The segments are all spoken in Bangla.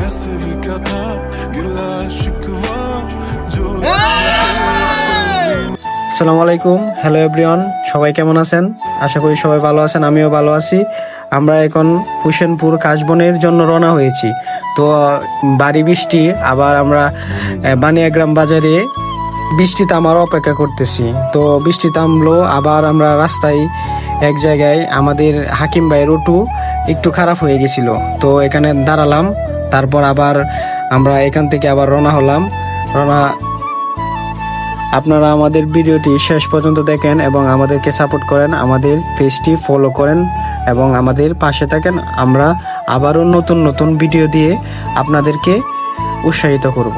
ऐसे भी क्या था गिला शिकवा जो আসসালামু আলাইকুম, হ্যালো এভরিওয়ান, সবাই কেমন আছেন? আশা করি সবাই ভালো আছেন, আমিও ভালো আছি। আমরা এখন হোসেনপুর কাশবনের জন্য রওনা হয়েছি। তো বাড়ি বৃষ্টি, আবার আমরা বানিয়াগ্রাম বাজারে বৃষ্টি থামার অপেক্ষা করতেছি। তো বৃষ্টি থামলো, আবার আমরা রাস্তায় এক জায়গায় আমাদের হাকিম ভাইয়ের অটো একটু খারাপ হয়ে গেছিল, তো এখানে দাঁড়ালাম। তারপর আবার আমরা এখান থেকে আবার রওনা হলাম। আপনারা আমাদের ভিডিওটি শেষ পর্যন্ত দেখেন এবং আমাদেরকে সাপোর্ট করেন, আমাদের পেজটি ফলো করেন এবং আমাদের পাশে থাকেন। আমরা আবারও নতুন নতুন ভিডিও দিয়ে আপনাদেরকে উৎসাহিত করব।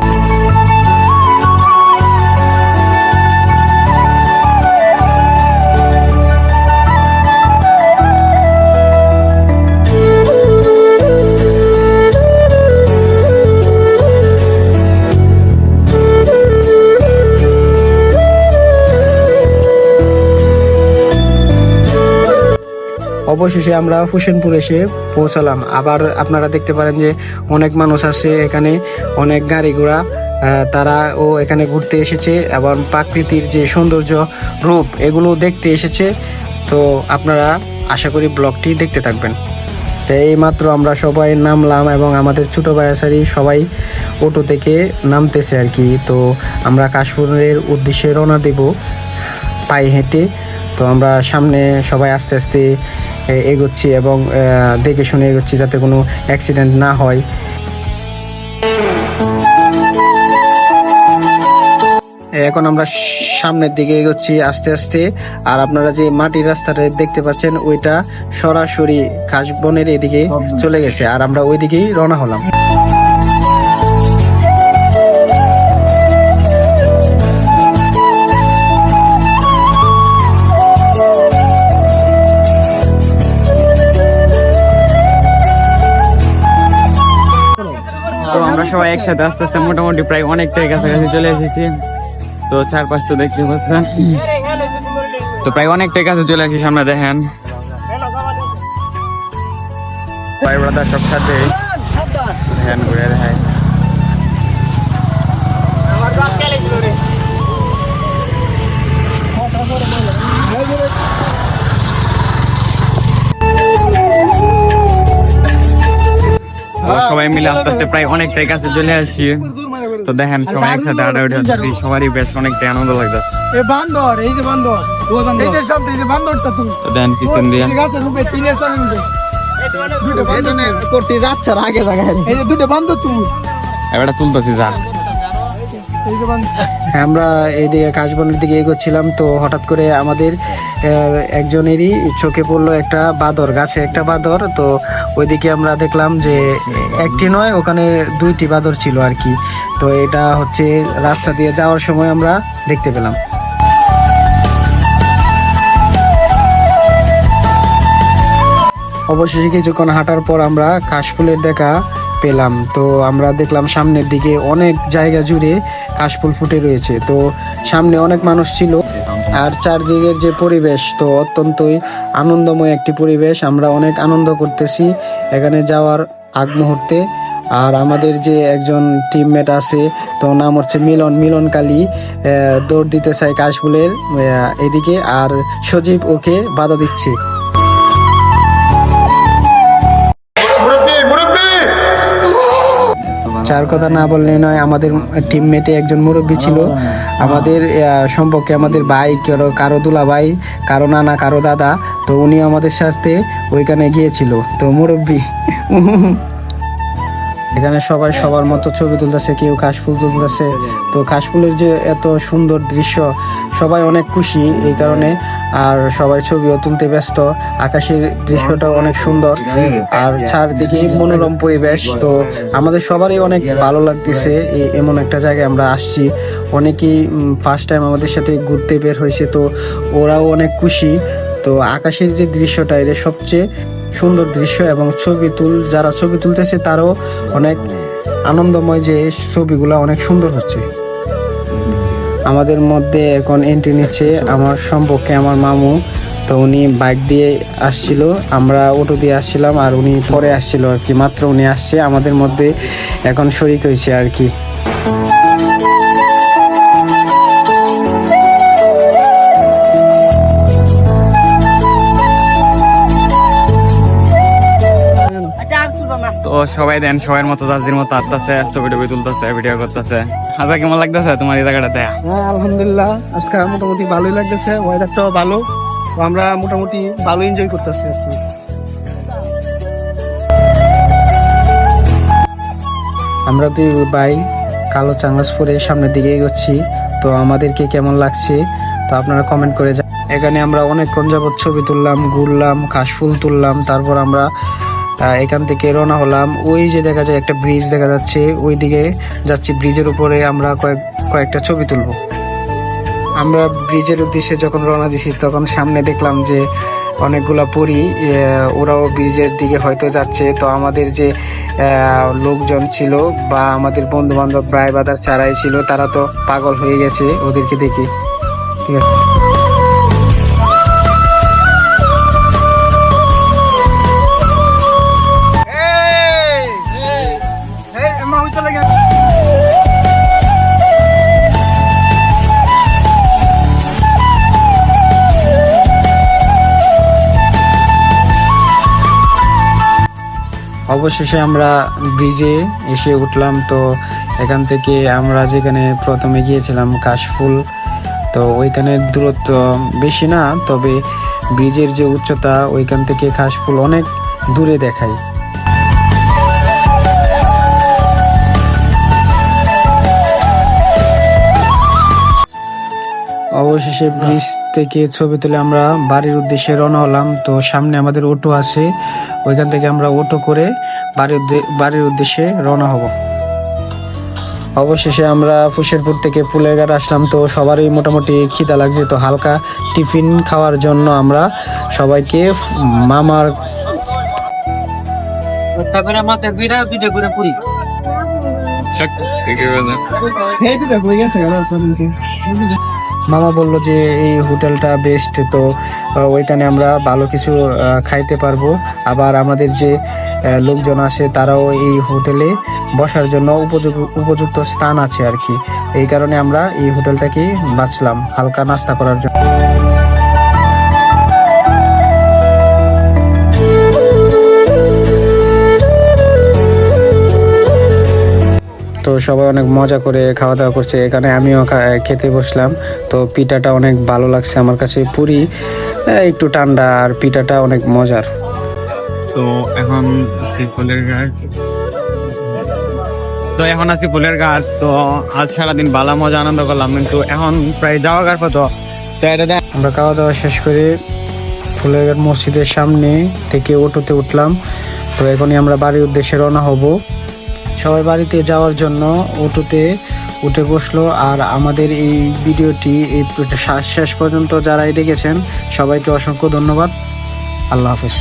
অবশেষে আমরা হোসেনপুর এসে পৌঁছালাম। আবার আপনারা দেখতে পারেন যে অনেক মানুষ আছে এখানে, অনেক গাড়ি ঘোড়া, তারাও এখানে ঘুরতে এসেছে এবং প্রাকৃতির যে সৌন্দর্য রূপ এগুলো দেখতে এসেছে। তো আপনারা আশা করি ব্লগটি দেখতে থাকবেন। তো এইমাত্র আমরা সবাই নামলাম এবং আমাদের ছোটো ভাইয়াসারি সবাই অটো থেকে নামতেছে আর কি। তো আমরা কাশবনের উদ্দেশ্যে রওনা দেব পায়ে হেঁটে। তো আমরা সামনে সবাই আস্তে আস্তে এগোচ্ছি এবং দেখে শুনে এগোচ্ছি যাতে কোনো অ্যাক্সিডেন্ট না হয়। এখন আমরা সামনের দিকে এগোচ্ছি আস্তে আস্তে। আর আপনারা যে মাটির রাস্তাটা দেখতে পাচ্ছেন ওইটা সরাসরি কাশবনের এদিকে চলে গেছে, আর আমরা ওই দিকেই রওনা হলাম। তো আমরা সবাই একসাথে আস্তে আস্তে মোটামুটি প্রায় অনেকটাই কাছাকাছি চলে এসেছি। তো চারপাশ তো দেখতে পাচ্ছেন, তো প্রায় অনেকটাই কাছে চলে এসেছি। সামনে দেখেন ভাই ব্রাদার সব সাথে দেখেন ঘুরে দেখায়। সবাই মিলে আস্তে আস্তে প্রায় অনেকটাই কাছে চলে আসছি। তো দেখেন সবাই একসাথে আড্ডা উঠে সবারই বেশ অনেকটাই আনন্দ লাগতেছে। তো দেখেন পিছন দিয়ে এবার তুলতেছি যা। আমরা এইদিকে কাশবনের দিকে এগোচ্ছিলাম, তো হঠাৎ করে আমাদের একজনেরই চোখে পড়লো একটা বাঁদর, গাছে একটা বাঁদর। তো ওইদিকে আমরা দেখলাম যে একটি নয়, ওখানে দুইটি বাঁদর ছিল আর কি। তো এটা হচ্ছে রাস্তা দিয়ে যাওয়ার সময় আমরা দেখতে পেলাম। অবশেষে কিছুক্ষণ হাঁটার পর আমরা কাশফুলের দেখা পেলাম। তো আমরা দেখলাম সামনের দিকে অনেক জায়গা জুড়ে কাশফুল ফুটে রয়েছে। তো সামনে অনেক মানুষ ছিল, আর চারদিকের যে পরিবেশ তো অত্যন্তই আনন্দময় একটি পরিবেশ। আমরা অনেক আনন্দ করতেছি এখানে যাওয়ার আগ মুহূর্তে। আর আমাদের যে একজন টিমমেট আছে, তো নাম হচ্ছে মিলন কালী, দৌড় দিতে চায় কাশফুলের এদিকে, আর সজীব ওকে বাধা দিচ্ছে। চার কথা না বললে নয়, আমাদের টিমমেটে একজন মুরব্বী ছিল আমাদের সম্পর্কে, আমাদের ভাই, কারো দুলা ভাই, কারো নানা, কারো দাদা। তো উনি আমাদের সাথে ওইখানে গিয়েছিল। তো মুরব্বী এখানে সবাই সবার মতো ছবি তুলতেছে, কেউ কাশফুল তুলতেছে। তো কাশফুলের যে এত সুন্দর দৃশ্য, সবাই অনেক খুশি এই কারণে, আর সবাই ছবিও তুলতে ব্যস্ত। আকাশের দৃশ্যটা অনেক সুন্দর, আর চারদিকে মনোরম পরিবেশ। তো আমাদের সবারই অনেক ভালো লাগতেছে এমন একটা জায়গায় আমরা আসছি। অনেকেই ফার্স্ট টাইম আমাদের সাথে ঘুরতে বের হয়েছে, তো ওরাও অনেক খুশি। তো আকাশের যে দৃশ্যটা, এটা সবচেয়ে সুন্দর দৃশ্য, এবং যারা ছবি তুলতেছে তারও অনেক আনন্দময় যে ছবিগুলো অনেক সুন্দর হচ্ছে। আমাদের মধ্যে এখন এন্ট্রি নিচ্ছে আমার সম্পর্কে আমার মামু। তো উনি বাইক দিয়ে আসছিল, আমরা অটো দিয়ে আসছিলাম, আর উনি পরে আসছিল আর কি। মাত্র উনি আসছে, আমাদের মধ্যে এখন শরিক হয়েছে আর কি। তো সবাই দেন সবার মতো জাজির মতো আসতেছে, ছবি টবি তুলতেছে, ভিডিও করতেছে। হাজা কেমন লাগতেছে তোমার এই জায়গাটাতে? হ্যাঁ আলহামদুলিল্লাহ, আজকে মোটামুটি ভালোই লাগতেছে, ওয়েদারটাও ভালো, তো আমরা মোটামুটি ভালো এনজয় করতেছি আর কি। আমরা দুই ভাই কালো চাংলাস পরে সামনের দিকে এগোচ্ছি। তো আমাদেরকে কেমন লাগছে তো আপনারা কমেন্ট করে যান। এখানে আমরা অনেকক্ষণ যাবত ছবি তুললাম, ঘুরলাম, কাশফুল তুললাম, তারপর আমরা এখান থেকে রওনা হলাম। ওই যে দেখা যায় একটা ব্রিজ দেখা যাচ্ছে, ওই দিকে যাচ্ছি। ব্রিজের উপরে আমরা কয়েকটা ছবি তুলবো। আমরা ব্রিজের উদ্দেশ্যে যখন রওনা দিছি তখন সামনে দেখলাম যে অনেকগুলা পরী, ওরাও ব্রিজের দিকে হয়তো যাচ্ছে। তো আমাদের যে লোকজন ছিল বা আমাদের বন্ধু বান্ধব প্রায় বাদার চারাই ছিল, তারা তো পাগল হয়ে গেছে ওদেরকে দেখি। ঠিক আছে, অবশেষে আমরা ব্রিজে এসে উঠলাম। তো এখান থেকে আমরা যেখানে প্রথমে গিয়েছিলাম কাশফুল, তো ওইখানের দূরত্ব বেশি না, তবে ব্রিজের যে উচ্চতা ওইখান থেকে কাশফুল অনেক দূরে দেখায়। অবশেষে ব্রিজ থেকে ছবি তুলে আমরা বাড়ির উদ্দেশ্যে রওনা হলাম। তো সামনে আমাদের অটো আছে, ওইখান থেকে আমরা অটো করে বাড়ির উদ্দেশ্যে রওনা হব। অবশেষে আমরা ফুশেরপুর থেকে ফুলের ঘাট আসলাম। তো সবারই মোটামুটি খিদা লাগছে, তো হালকা টিফিন খাওয়ার জন্য আমরা সবাইকে মামার মামা বললো যে এই হোটেলটা বেস্ট, তো ওইখানে আমরা ভালো কিছু খাইতে পারবো। আবার আমাদের যে লোকজন আসে তারাও এই হোটেলে বসার জন্য উপযুক্ত স্থান আছে আর কি। এই কারণে আমরা এই হোটেলটাকে বাছলাম হালকা নাস্তা করার জন্য। তো সবাই অনেক মজা করে খাওয়া দাওয়া করছে, এখানে আমিও খেতে বসলাম। তো পিঠাটা অনেক ভালো লাগছে আমার কাছে, পুরি একটু ঠান্ডা আর পিঠাটা অনেক মজার। তো এখন আছি ফুলের ঘাট। তো আজ সারাদিন ভালো মজা আনন্দ করলাম, কিন্তু এখন প্রায় যাওয়ার পথ। তো এটা আমরা খাওয়া দাওয়া শেষ করে ফুলের ঘাট মসজিদের সামনে থেকে অটোতে উঠলাম। তো এখনই আমরা বাড়ির উদ্দেশ্যে রওনা হব। সবাই বাড়িতে যাওয়ার জন্য অটোতে উঠে বসলো। আর আমাদের এই ভিডিওটি এই শেষ পর্যন্ত যারাই দেখেছেন সবাইকে অসংখ্য ধন্যবাদ। আল্লাহ হাফেজ।